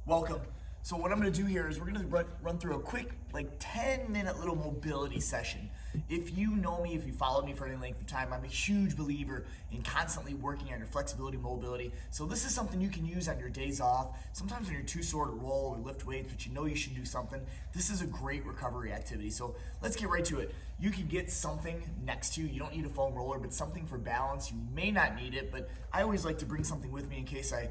Welcome. So what I'm going to do here is we're going to run through a quick, like 10-minute little mobility session. If you know me, if you followed me for any length of time, I'm a huge believer in constantly working on your flexibility, mobility. So this is something you can use on your days off. Sometimes when you're too sore to roll or lift weights, but you know you should do something, this is a great recovery activity. So let's get right to it. You can get something next to you. You don't need a foam roller, but something for balance. You may not need it, but I always like to bring something with me in case I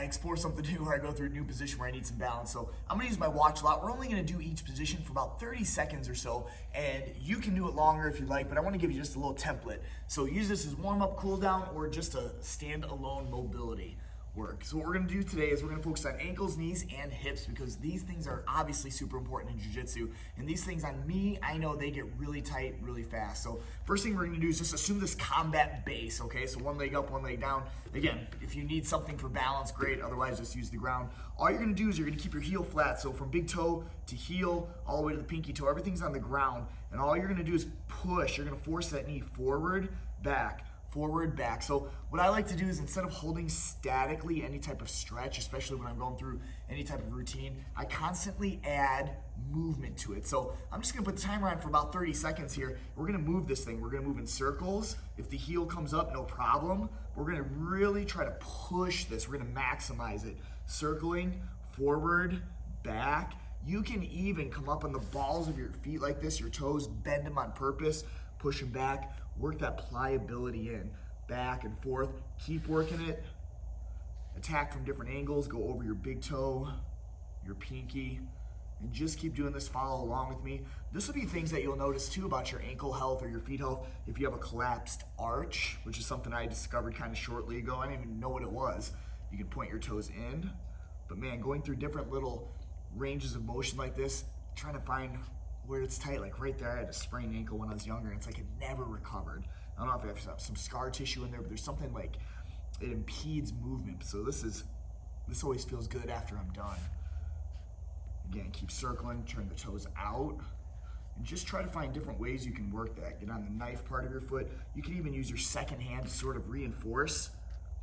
explore something new, or I go through a new position where I need some balance. So I'm gonna use my watch a lot. We're only gonna do each position for about 30 seconds or so, and you can do it longer if you like, but I wanna give you just a little template. So use this as warm up, cool down, or just a stand-alone mobility work. So what we're gonna do today is we're gonna focus on ankles, knees, and hips, because these things are obviously super important in jiu-jitsu. And these things on me, I know they get really tight really fast. So first thing we're gonna do is just assume this combat base, okay? So one leg up, one leg down. Again, if you need something for balance, great. Otherwise, just use the ground. All you're gonna do is you're gonna keep your heel flat. So from big toe to heel, all the way to the pinky toe, everything's on the ground. And all you're gonna do is push. You're gonna force that knee forward, back, forward, back. So what I like to do is, instead of holding statically any type of stretch, especially when I'm going through any type of routine, I constantly add movement to it. So I'm just gonna put the timer on for about 30 seconds here. We're gonna move this thing. We're gonna move in circles. If the heel comes up, no problem. We're gonna really try to push this. We're gonna maximize it. Circling, forward, back. You can even come up on the balls of your feet like this, your toes, bend them on purpose, push them back. Work that pliability in, back and forth. Keep working it. Attack from different angles. Go over your big toe, your pinky, and just keep doing this. Follow along with me. This will be things that you'll notice too about your ankle health or your feet health. If you have a collapsed arch, which is something I discovered kind of shortly ago, I didn't even know what it was. You can point your toes in, but man, going through different little ranges of motion like this, trying to find where it's tight, like right there. I had a sprained ankle when I was younger, and it's like it never recovered. I don't know if I have some scar tissue in there, but there's something like it impedes movement. So this always feels good after I'm done. Again, keep circling, turn the toes out, and just try to find different ways you can work that. Get on the knife part of your foot. You can even use your second hand to sort of reinforce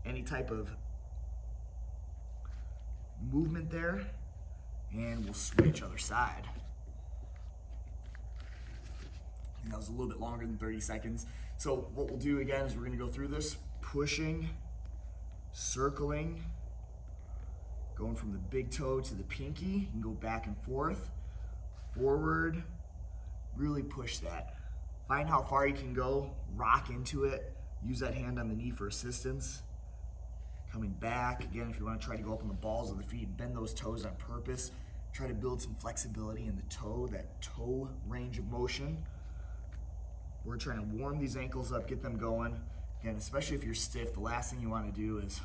any type of movement there, and we'll switch other side. That was a little bit longer than 30 seconds. So what we'll do again is we're gonna go through this, pushing, circling, going from the big toe to the pinky. You can go back and forth, forward, really push that. Find how far you can go, rock into it, use that hand on the knee for assistance. Coming back, again, if you wanna try to go up on the balls of the feet, bend those toes on purpose. Try to build some flexibility in the toe, that toe range of motion. We're trying to warm these ankles up, get them going. Again, especially if you're stiff, the last thing you want to do is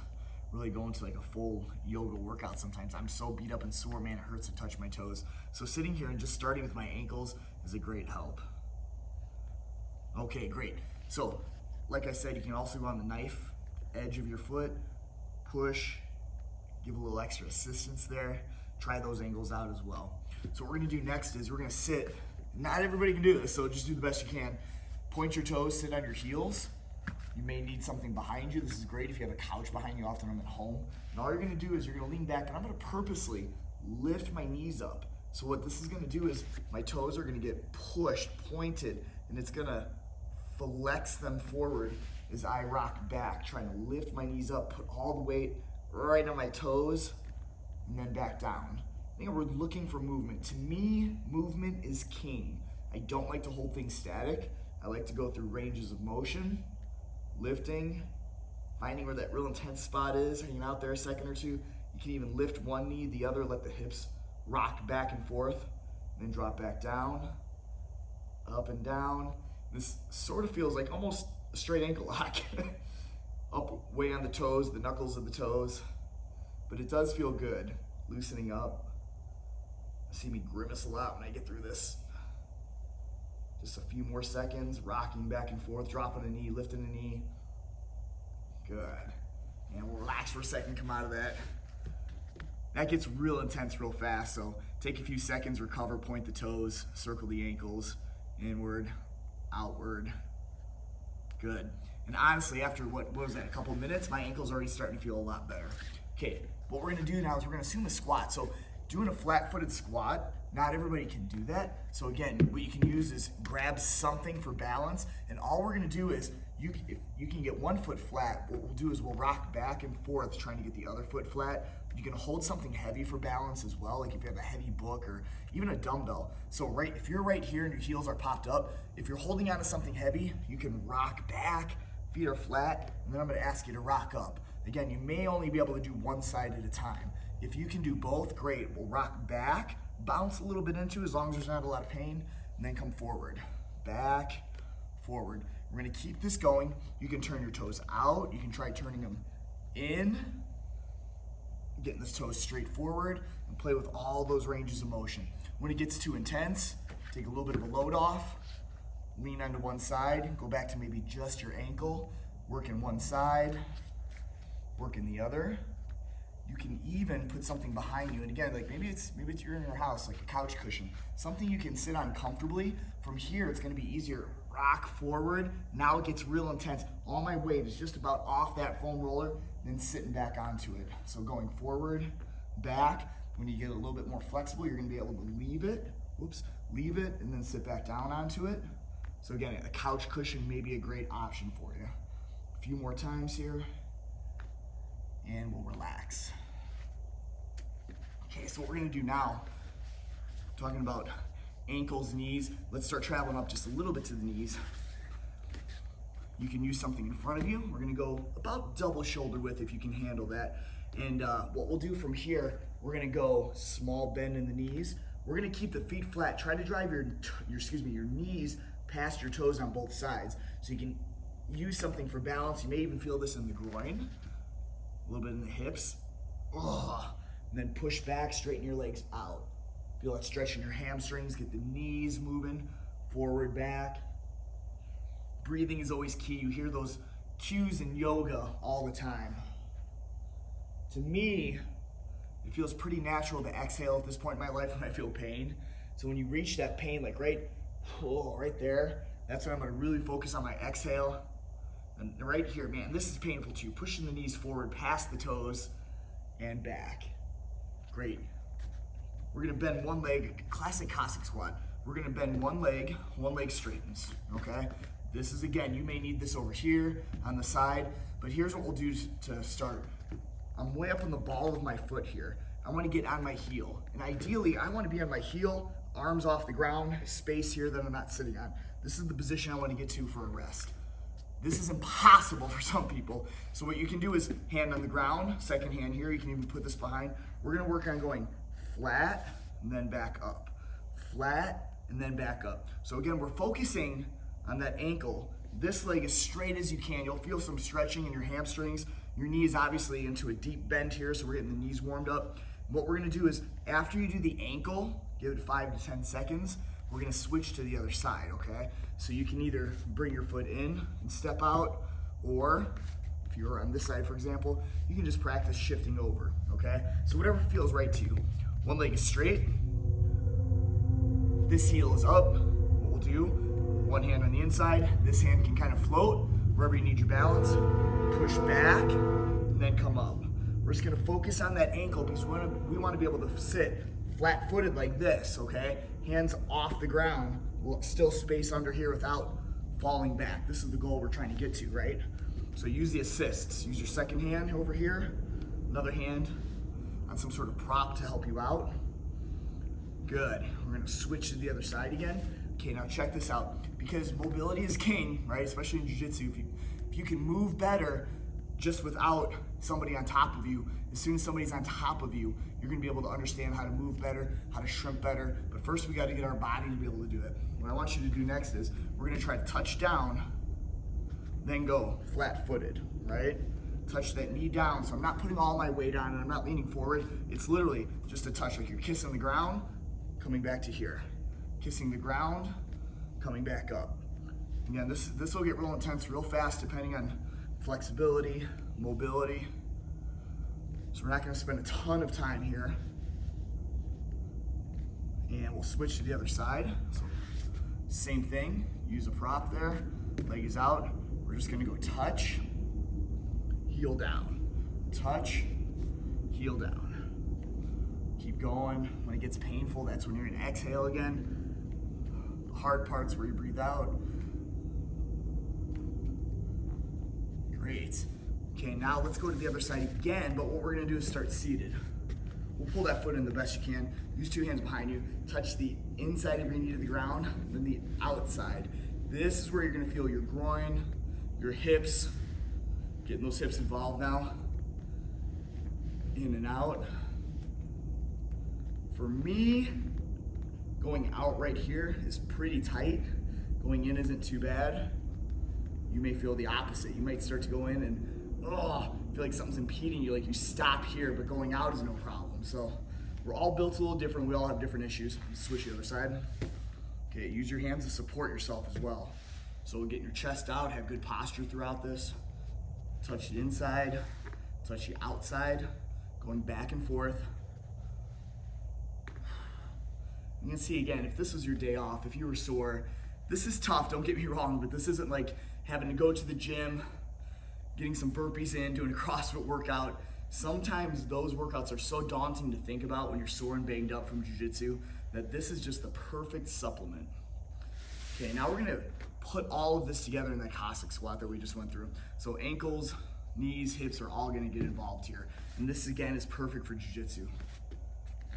really go into like a full yoga workout sometimes. I'm so beat up and sore, man, it hurts to touch my toes. So sitting here and just starting with my ankles is a great help. Okay, great. So, like I said, you can also go on the knife edge of your foot, push, give a little extra assistance there. Try those angles out as well. So what we're gonna do next is we're gonna sit. Not everybody can do this, so just do the best you can. Point your toes, sit on your heels. You may need something behind you. This is great if you have a couch behind you. Often I'm at home. And all you're gonna do is you're gonna lean back, and I'm gonna purposely lift my knees up. So what this is gonna do is my toes are gonna get pushed, pointed, and it's gonna flex them forward as I rock back, trying to lift my knees up, put all the weight right on my toes, and then back down. I think we're looking for movement. To me, movement is king. I don't like to hold things static. I like to go through ranges of motion, lifting, finding where that real intense spot is, hanging out there a second or two. You can even lift one knee, the other, let the hips rock back and forth, and then drop back down, up and down. This sort of feels like almost a straight ankle lock. Up way on the toes, the knuckles of the toes, but it does feel good, loosening up. See me grimace a lot when I get through this. Just a few more seconds, rocking back and forth, dropping a knee, lifting a knee. Good. And we'll relax for a second, come out of that. That gets real intense real fast, so take a few seconds, recover, point the toes, circle the ankles, inward, outward. Good. And honestly, after what was that, a couple minutes, my ankle's already starting to feel a lot better. Okay, What we're gonna do now is we're gonna assume a squat. So doing a flat-footed squat, not everybody can do that. So again, what you can use is grab something for balance, and all we're gonna do is, if you can get one foot flat, what we'll do is we'll rock back and forth trying to get the other foot flat. You can hold something heavy for balance as well, like if you have a heavy book or even a dumbbell. So if you're right here and your heels are popped up, if you're holding onto something heavy, you can rock back, feet are flat, and then I'm gonna ask you to rock up. Again, you may only be able to do one side at a time. If you can do both, great. We'll rock back, bounce a little bit into as long as there's not a lot of pain, and then come forward. Back, forward. We're gonna keep this going. You can turn your toes out. You can try turning them in, getting this toes straight forward, and play with all those ranges of motion. When it gets too intense, take a little bit of a load off, lean onto one side, go back to maybe just your ankle, working one side, working the other. You can even put something behind you, and again, like maybe it's you're in your house, like a couch cushion, something you can sit on comfortably. From here, it's gonna be easier. Rock forward, now it gets real intense. All my weight is just about off that foam roller, then sitting back onto it. So going forward, back. When you get a little bit more flexible, you're gonna be able to leave it, leave it, and then sit back down onto it. So again, a couch cushion may be a great option for you. A few more times here, and we'll relax. Okay, so what we're gonna do now, talking about ankles, knees, let's start traveling up just a little bit to the knees. You can use something in front of you. We're gonna go about double shoulder width if you can handle that. And what we'll do from here, we're gonna go small bend in the knees. We're gonna keep the feet flat. Try to drive your knees past your toes on both sides. So you can use something for balance. You may even feel this in the groin, a little bit in the hips. And then push back, straighten your legs out. Feel that stretch in your hamstrings, get the knees moving, forward, back. Breathing is always key. You hear those cues in yoga all the time. To me, it feels pretty natural to exhale at this point in my life when I feel pain. So when you reach that pain, like right there, that's when I'm gonna really focus on my exhale. And right here, man, this is painful too. Pushing the knees forward, past the toes, and back. Great. We're gonna bend one leg, classic Cossack squat. We're gonna bend one leg straightens, okay? This is, again, you may need this over here on the side, but here's what we'll do to start. I'm way up on the ball of my foot here. I wanna get on my heel. And ideally, I wanna be on my heel, arms off the ground, space here that I'm not sitting on. This is the position I wanna get to for a rest. This is impossible for some people. So what you can do is hand on the ground, second hand here, you can even put this behind. We're gonna work on going flat and then back up. Flat and then back up. So again, we're focusing on that ankle. This leg as straight as you can. You'll feel some stretching in your hamstrings. Your knee is obviously into a deep bend here, so we're getting the knees warmed up. What we're gonna do is, after you do the ankle, give it 5 to 10 seconds, we're gonna switch to the other side, okay? So you can either bring your foot in and step out, or if you're on this side, for example, you can just practice shifting over, okay? So whatever feels right to you. One leg is straight, this heel is up. What we'll do, one hand on the inside, this hand can kind of float wherever you need your balance, push back, and then come up. We're just gonna focus on that ankle because we wanna be able to sit flat-footed like this, okay? Hands off the ground, still space under here without falling back. This is the goal we're trying to get to, right? So use the assists. Use your second hand over here, another hand on some sort of prop to help you out. Good. We're gonna switch to the other side again. Okay, now check this out. Because mobility is king, right? Especially in jiu-jitsu, if you can move better just without somebody on top of you, as soon as somebody's on top of you, you're gonna be able to understand how to move better, how to shrimp better. But first we gotta get our body to be able to do it. What I want you to do next is, we're gonna try to touch down, then go flat-footed, right? Touch that knee down. So I'm not putting all my weight on and I'm not leaning forward. It's literally just a touch, like you're kissing the ground, coming back to here. Kissing the ground, coming back up. Again, this will get real intense real fast depending on flexibility, mobility. So we're not gonna spend a ton of time here. And we'll switch to the other side. So same thing, use a prop there, leg is out. We're just gonna go touch, heel down, touch, heel down. Keep going. When it gets painful, that's when you're gonna exhale again. The hard part's where you breathe out. Great. Okay, now let's go to the other side again, but what we're gonna do is start seated. We'll pull that foot in the best you can. Use 2 hands behind you. Touch the inside of your knee to the ground, then the outside. This is where you're gonna feel your groin, your hips. Getting those hips involved now. In and out. For me, going out right here is pretty tight. Going in isn't too bad. You may feel the opposite. You might start to go in and feel like something's impeding you, like you stop here, but going out is no problem. So we're all built a little different. We all have different issues. Let's switch to the other side. Okay, use your hands to support yourself as well. So getting your chest out, have good posture throughout this. Touch the inside, touch the outside, going back and forth. You can see again, if this was your day off, if you were sore, this is tough, don't get me wrong, but this isn't like having to go to the gym, getting some burpees in, doing a CrossFit workout. Sometimes those workouts are so daunting to think about when you're sore and banged up from jiu-jitsu that this is just the perfect supplement. Okay, now we're gonna put all of this together in that Cossack squat that we just went through. So ankles, knees, hips are all gonna get involved here. And this again is perfect for jiu-jitsu.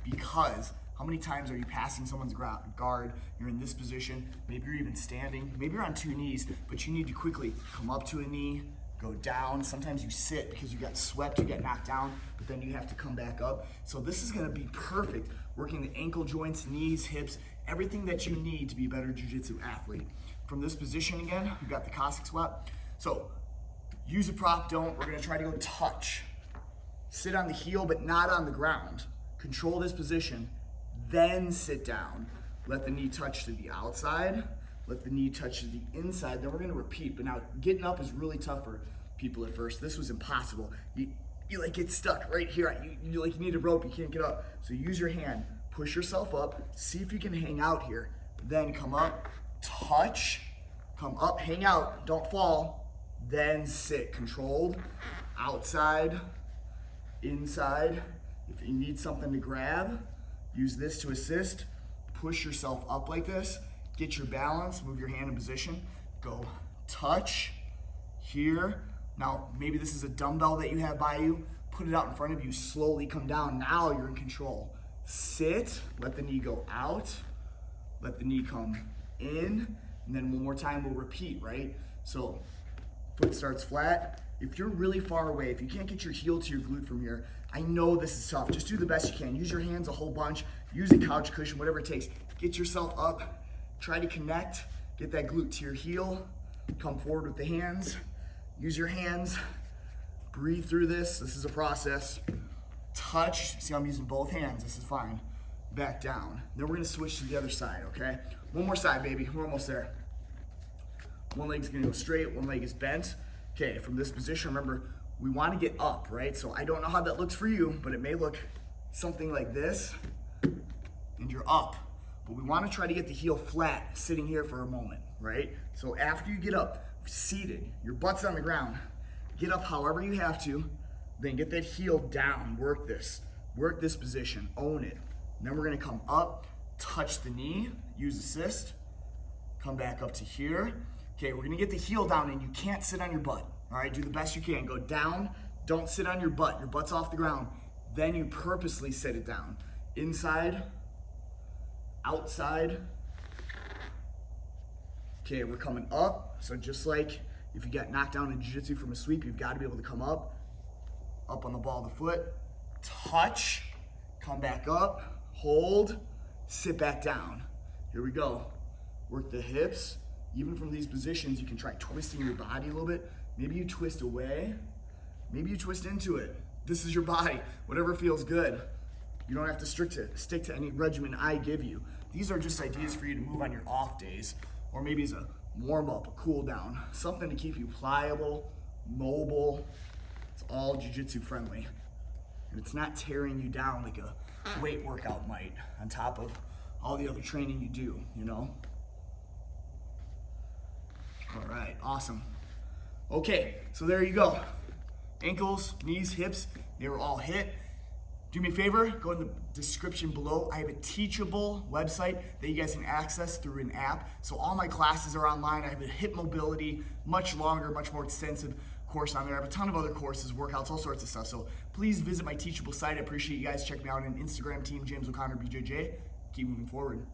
Because how many times are you passing someone's guard, you're in this position, maybe you're even standing, maybe you're on 2 knees, but you need to quickly come up to a knee, go down. Sometimes you sit because you got swept, you get knocked down, but then you have to come back up. So this is gonna be perfect, working the ankle joints, knees, hips, everything that you need to be a better jiu-jitsu athlete. From this position again, we've got the Cossack squat. So use a prop, don't. We're gonna try to go touch. Sit on the heel, but not on the ground. Control this position, then sit down. Let the knee touch to the outside. Let the knee touch to the inside. Then we're gonna repeat. But now getting up is really tough for people at first. This was impossible. You like get stuck right here. You like you need a rope, you can't get up. So use your hand, push yourself up, see if you can hang out here. Then come up, touch, come up, hang out, don't fall, then sit. Controlled, outside, inside. If you need something to grab, use this to assist. Push yourself up like this. Get your balance, move your hand in position. Go touch here. Now, maybe this is a dumbbell that you have by you. Put it out in front of you, slowly come down. Now you're in control. Sit, let the knee go out. Let the knee come in. And then one more time, we'll repeat, right? So foot starts flat. If you're really far away, if you can't get your heel to your glute from here, I know this is tough. Just do the best you can. Use your hands a whole bunch. Use a couch cushion, whatever it takes. Get yourself up. Try to connect. Get that glute to your heel. Come forward with the hands. Use your hands. Breathe through this. This is a process. Touch. See, I'm using both hands. This is fine. Back down. Then we're going to switch to the other side, okay? One more side, baby. We're almost there. One leg's going to go straight. One leg is bent. Okay, from this position, remember, we want to get up, right? So I don't know how that looks for you, but it may look something like this, and you're up. But we want to try to get the heel flat, sitting here for a moment, right? So after you get up, seated, your butt's on the ground, get up however you have to, then get that heel down, work this position, own it. And then we're gonna come up, touch the knee, use assist, come back up to here. Okay, we're gonna get the heel down and you can't sit on your butt. All right, do the best you can. Go down, don't sit on your butt's off the ground. Then you purposely sit it down. Inside, outside. Okay, we're coming up. So just like if you got knocked down in jiu-jitsu from a sweep, you've got to be able to come up on the ball of the foot, touch, come back up, hold, sit back down. Here we go. Work the hips. Even from these positions, you can try twisting your body a little bit. Maybe you twist away, maybe you twist into it. This is your body, whatever feels good. You don't have to stick to any regimen I give you. These are just ideas for you to move on your off days, or maybe as a warm up, a cool down, something to keep you pliable, mobile. It's all jiu-jitsu friendly. And it's not tearing you down like a weight workout might on top of all the other training you do, you know? All right, awesome. Okay, so there you go. Ankles, knees, hips, they were all hit. Do me a favor, go in the description below. I have a Teachable website that you guys can access through an app. So all my classes are online. I have a hip mobility, much longer, much more extensive course on there. I have a ton of other courses, workouts, all sorts of stuff. So please visit my Teachable site. I appreciate you guys checking me out on Instagram, Team James O'Connor BJJ. Keep moving forward.